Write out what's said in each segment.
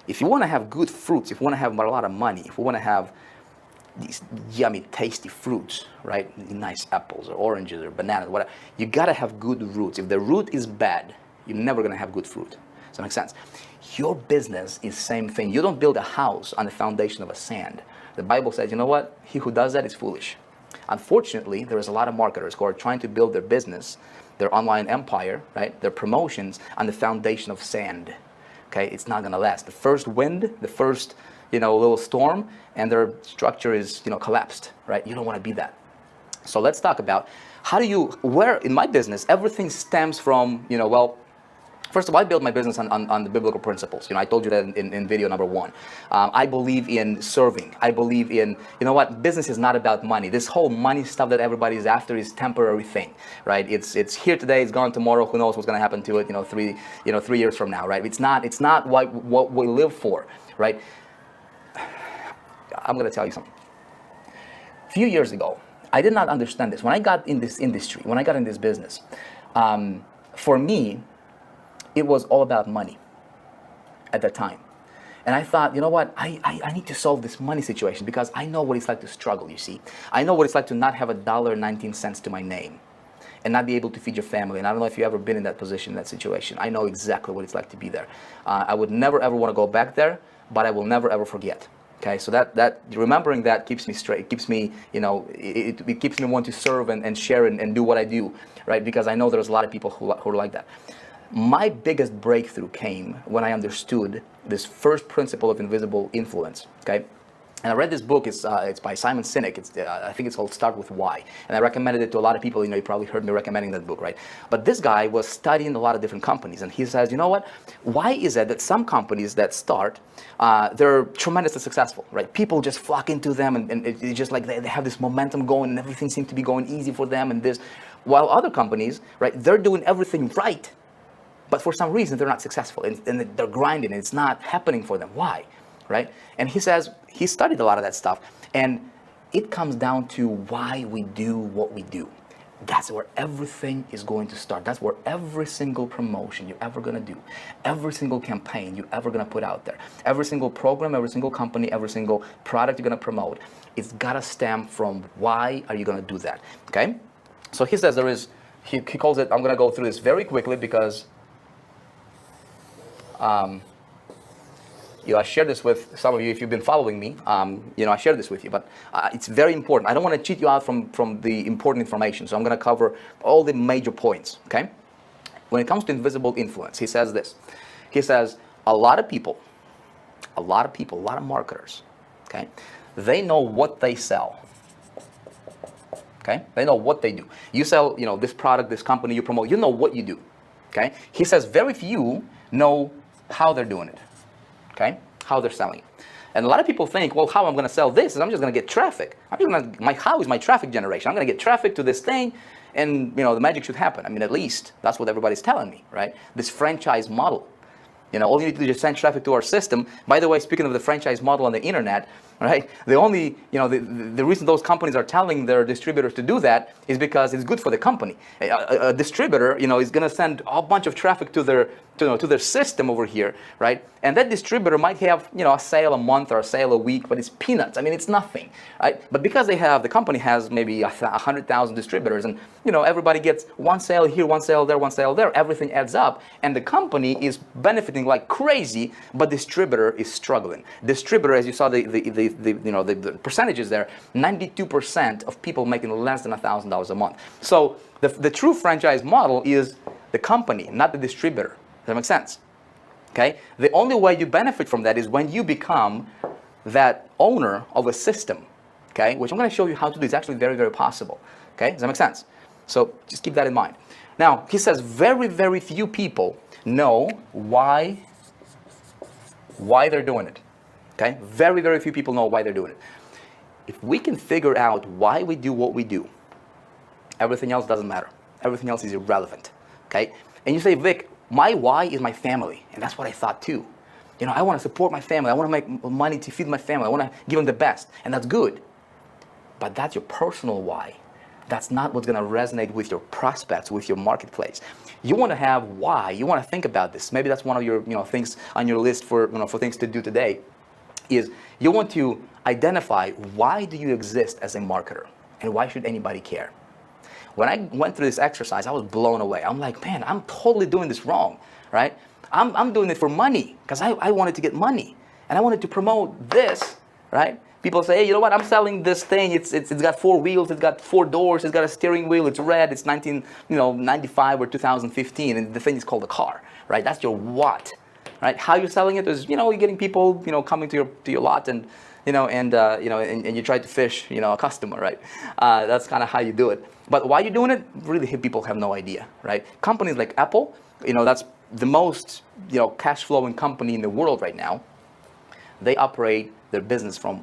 If you want to have good fruits, if you want to have a lot of money, if you want to have these yummy, tasty fruits, right? Nice apples or oranges or bananas, whatever. You gotta have good roots. If the root is bad, you're never gonna have good fruit. Does that make sense? Your business is the same thing. You don't build a house on the foundation of a sand. The Bible says, you know what? He who does that is foolish. Unfortunately, there's a lot of marketers who are trying to build their business, their online empire, right? Their promotions on the foundation of sand. Okay, it's not gonna last. The first wind, the first little storm, and their structure is, collapsed, right? You don't want to be that. So let's talk about where in my business, everything stems from, first of all, I build my business on the biblical principles. I told you that in video number 1. I believe in serving. I believe in, business is not about money. This whole money stuff that everybody is after is temporary thing, right? It's here today, it's gone tomorrow. Who knows what's going to happen to it, 3 years from now, right? It's not what we live for, right? I'm going to tell you something. A few years ago, I did not understand this. When I got in this industry, when I got in this business, for me, it was all about money at that time. And I thought, you know what, I need to solve this money situation because I know what it's like to struggle, you see. I know what it's like to not have $1.19 to my name and not be able to feed your family. And I don't know if you've ever been in that position, in that situation. I know exactly what it's like to be there. I would never, ever want to go back there, but I will never, ever forget. Okay, so that remembering that keeps me straight. It keeps me, it keeps me want to serve and share and do what I do, right? Because I know there's a lot of people who are like that. My biggest breakthrough came when I understood this first principle of invisible influence. Okay, and I read this book. It's by Simon Sinek. I think it's called Start With Why. And I recommended it to a lot of people. You probably heard me recommending that book, right? But this guy was studying a lot of different companies, and he says, you know what? Why is it that some companies that start, they're tremendously successful, right? People just flock into them, and it's just like they have this momentum going, and everything seems to be going easy for them, and this. While other companies, right, they're doing everything right, but for some reason they're not successful, and they're grinding, and it's not happening for them. Why? Right? And he says he studied a lot of that stuff, and it comes down to why we do what we do. That's where everything is going to start. That's where every single promotion you're ever going to do, every single campaign you're ever going to put out there, every single program, every single company, every single product you're going to promote, it's got to stem from why are you going to do that, okay? So he says he calls it, I'm going to go through this very quickly because I shared this with some of you if you've been following me. I shared this with you, but it's very important. I don't want to cheat you out from the important information, so I'm going to cover all the major points, okay? When it comes to invisible influence, he says this. He says, a lot of people, a lot of marketers, okay, they know what they sell, okay? They know what they do. You sell, this product, this company you promote, you know what you do, okay? He says very few know how they're doing it. Okay, how they're selling it. And a lot of people think, well, how I'm going to sell this is I'm just going to get traffic. How is my traffic generation? I'm going to get traffic to this thing, and the magic should happen. I mean, at least that's what everybody's telling me, right? This franchise model. All you need to do is send traffic to our system. By the way, speaking of the franchise model on the internet, right? The reason those companies are telling their distributors to do that is because it's good for the company. A distributor, is going to send a bunch of traffic to their system over here, right? And that distributor might have, a sale a month or a sale a week, but it's peanuts. I mean, it's nothing, right? But because the company has maybe 100,000 distributors, and everybody gets one sale here, one sale there, everything adds up, and the company is benefiting like crazy, but distributor is struggling. Distributor, as you saw the percentages there, 92% of people making less than $1,000 a month. So the true franchise model is the company, not the distributor. Does that make sense? Okay. The only way you benefit from that is when you become that owner of a system. Okay, which I'm going to show you how to do. It's actually very, very possible. Okay, does that make sense? So just keep that in mind. Now he says very, very few people know why they're doing it. Okay, very, very few people know why they're doing it. If we can figure out why we do what we do, everything else doesn't matter. Everything else is irrelevant. Okay, and you say, Vic, my why is my family, and that's what I thought too. I want to support my family. I want to make money to feed my family. I want to give them the best, and that's good. But that's your personal why. That's not what's going to resonate with your prospects, with your marketplace. You want to have why. You want to think about this. Maybe that's one of your things on your list for for things to do today. Is you want to identify why do you exist as a marketer, and why should anybody care? When I went through this exercise, I was blown away. I'm like, man, I'm totally doing this wrong, right? I'm doing it for money because I wanted to get money, and I wanted to promote this, right? People say, hey, you know what? I'm selling this thing. It's got 4 wheels. It's got 4 doors. It's got a steering wheel. It's red. It's 1995 or 2015, and the thing is called a car, right? That's your what, right? How you're selling it is, you're getting people, coming to your lot, and and you try to fish, a customer, right? That's kind of how you do it. But why you're doing it, really, people have no idea, right? Companies like Apple, that's the most cash flowing company in the world right now. They operate their business from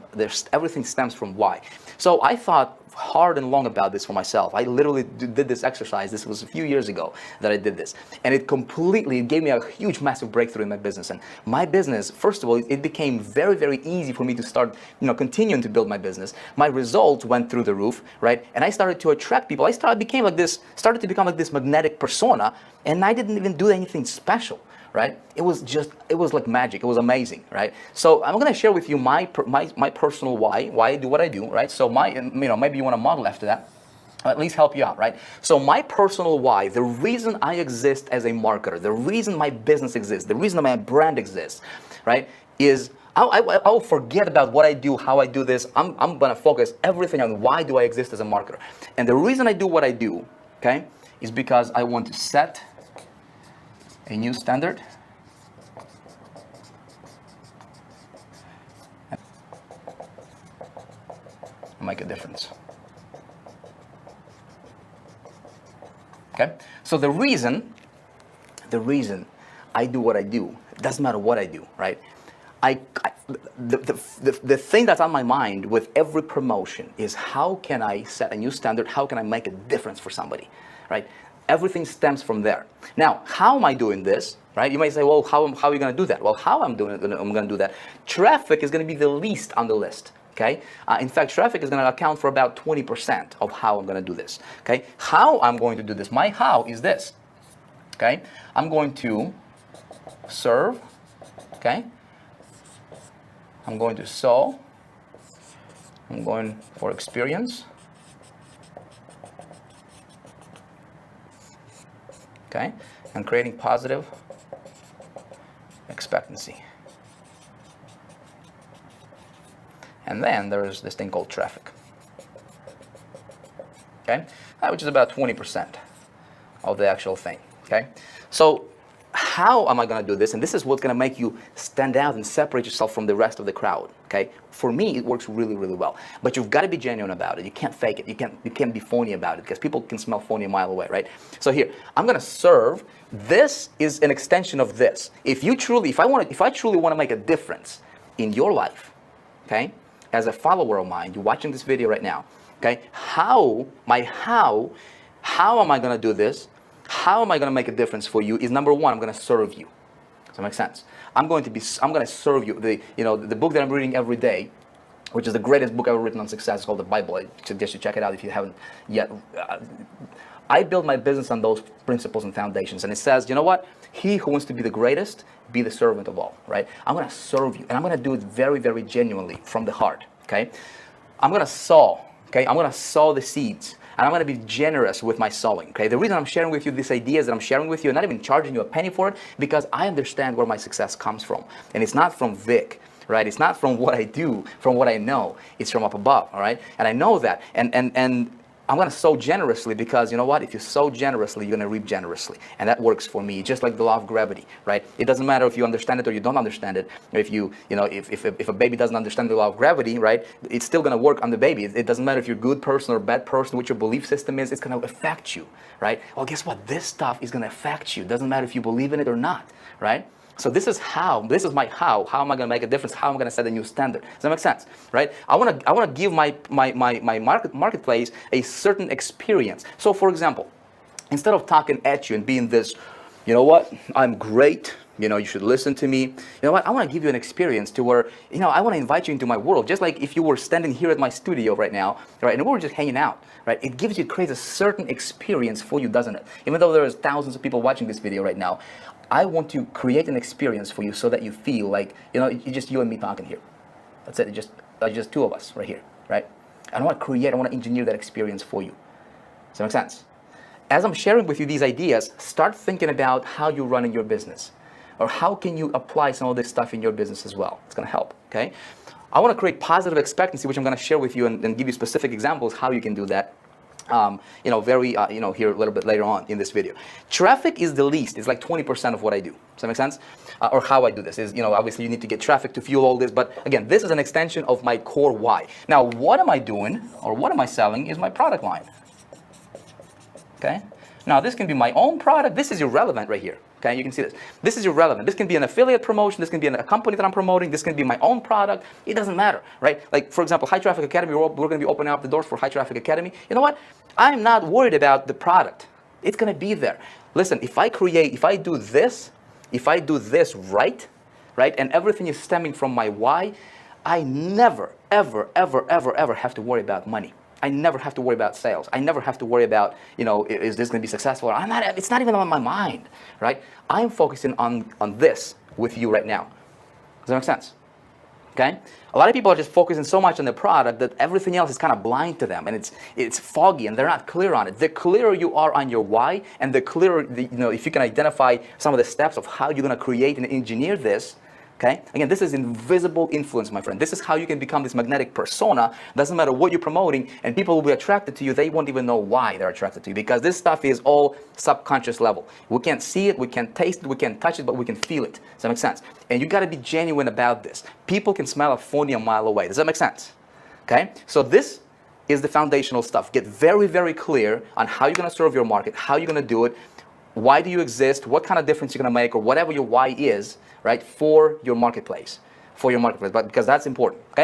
everything stems from why. So I thought hard and long about this for myself. I literally did this exercise. This was a few years ago that I did this, and it gave me a huge, massive breakthrough in my business. And my business, first of all, it became very, very easy for me to start, continuing to build my business. My results went through the roof, right? And I started to attract people. I started to become like this magnetic persona, and I didn't even do anything special. Right? It was like magic. It was amazing, right? So I'm going to share with you my personal why I do what I do, right? So maybe you want to model after that, or at least help you out, right? So my personal why, the reason I exist as a marketer, the reason my business exists, the reason my brand exists, right, is I will forget about what I do, how I do this. I'm going to focus everything on why do I exist as a marketer. And the reason I do what I do, okay, is because I want to set a new standard and make a difference. Okay? So the reason I do what I do, it doesn't matter what I do, right? The thing that's on my mind with every promotion is how can I set a new standard? How can I make a difference for somebody, right? Everything stems from there. Now, how am I doing this, right? You might say, well, how are you going to do that? Well, how I'm going to do that? Traffic is going to be the least on the list, okay? In fact, traffic is going to account for about 20% of how I'm going to do this, okay? How I'm going to do this, my how is this, okay? I'm going to serve, okay? I'm going to sell. I'm going for experience. Okay, and creating positive expectancy. And then there is this thing called traffic. Okay, which is about 20% of the actual thing. Okay, so how am I going to do this? And this is what's going to make you stand out and separate yourself from the rest of the crowd. Okay, for me, it works really, really well. But you've got to be genuine about it. You can't fake it. You can't be phony about it, because people can smell phony a mile away, right? So here, I'm going to serve. This is an extension of this. If I truly want to make a difference in your life, okay, as a follower of mine, you're watching this video right now, okay, how am I going to do this? How am I going to make a difference for you? Is number one, I'm going to serve you. Does that make sense? I'm going to serve you. The book that I'm reading every day, which is the greatest book ever written on success, is called the Bible. I suggest you check it out if you haven't yet. I build my business on those principles and foundations, and it says, you know what? He who wants to be the greatest, be the servant of all. Right? I'm going to serve you, and I'm going to do it very, very genuinely from the heart. Okay? I'm going to sow. Okay? I'm going to sow the seeds. And I'm going to be generous with my sowing, okay? The reason I'm sharing with you these ideas that I'm sharing with you, I'm not even charging you a penny for it, because I understand where my success comes from. And it's not from Vic, right? It's not from what I do, from what I know. It's from up above, all right? And I know that. And I'm going to sow generously, because you know what? If you sow generously, you're going to reap generously. And that works for me, just like the law of gravity, right? It doesn't matter if you understand it or you don't understand it. If if a baby doesn't understand the law of gravity, right, it's still going to work on the baby. It doesn't matter if you're a good person or a bad person, what your belief system is, it's going to affect you, right? Well, guess what? This stuff is going to affect you. It doesn't matter if you believe in it or not, right? So this is my how. How am I going to make a difference? How am I going to set a new standard? Does that make sense, right? I want to give my marketplace a certain experience. So for example, instead of talking at you and being this, you know what, I'm great, You should listen to me. You know what? I want to give you an experience to where, I want to invite you into my world, just like if you were standing here at my studio right now, right, and we were just hanging out, right? It creates a certain experience for you, doesn't it? Even though there's thousands of people watching this video right now, I want to create an experience for you so that you feel like, it's just you and me talking here. That's it. It's just two of us right here, right? I want to engineer that experience for you. Does that make sense? As I'm sharing with you these ideas, start thinking about how you're running your business. Or how can you apply some of this stuff in your business as well? It's going to help, okay? I want to create positive expectancy, which I'm going to share with you and give you specific examples how you can do that, here a little bit later on in this video. Traffic is the least. It's like 20% of what I do. Does that make sense? Or how I do this is, obviously you need to get traffic to fuel all this. But again, this is an extension of my core why. Now, what am I doing or what am I selling is my product line, okay? Now, this can be my own product. This is irrelevant right here. Okay, you can see this. This is irrelevant. This can be an affiliate promotion. This can be a company that I'm promoting. This can be my own product. It doesn't matter, right? Like, for example, High Traffic Academy, we're going to be opening up the doors for High Traffic Academy. You know what? I'm not worried about the product. It's going to be there. Listen, if I do this right, and everything is stemming from my why, I never, ever, ever, ever, ever have to worry about money. I never have to worry about sales. I never have to worry about, is this going to be successful? It's not even on my mind, right? I'm focusing on this with you right now. Does that make sense? Okay? A lot of people are just focusing so much on the product that everything else is kind of blind to them, and it's foggy, and they're not clear on it. The clearer you are on your why, and the clearer, if you can identify some of the steps of how you're going to create and engineer this, okay? Again, this is invisible influence, my friend. This is how you can become this magnetic persona. Doesn't matter what you're promoting, and people will be attracted to you. They won't even know why they're attracted to you, because this stuff is all subconscious level. We can't see it, we can't taste it, we can't touch it, but we can feel it. Does that make sense? And you got to be genuine about this. People can smell a phony a mile away. Does that make sense? Okay? So this is the foundational stuff. Get very, very clear on how you're going to serve your market, how you're going to do it, why do you exist, what kind of difference you're going to make, or whatever your why is, right, for your marketplace, but because that's important, okay?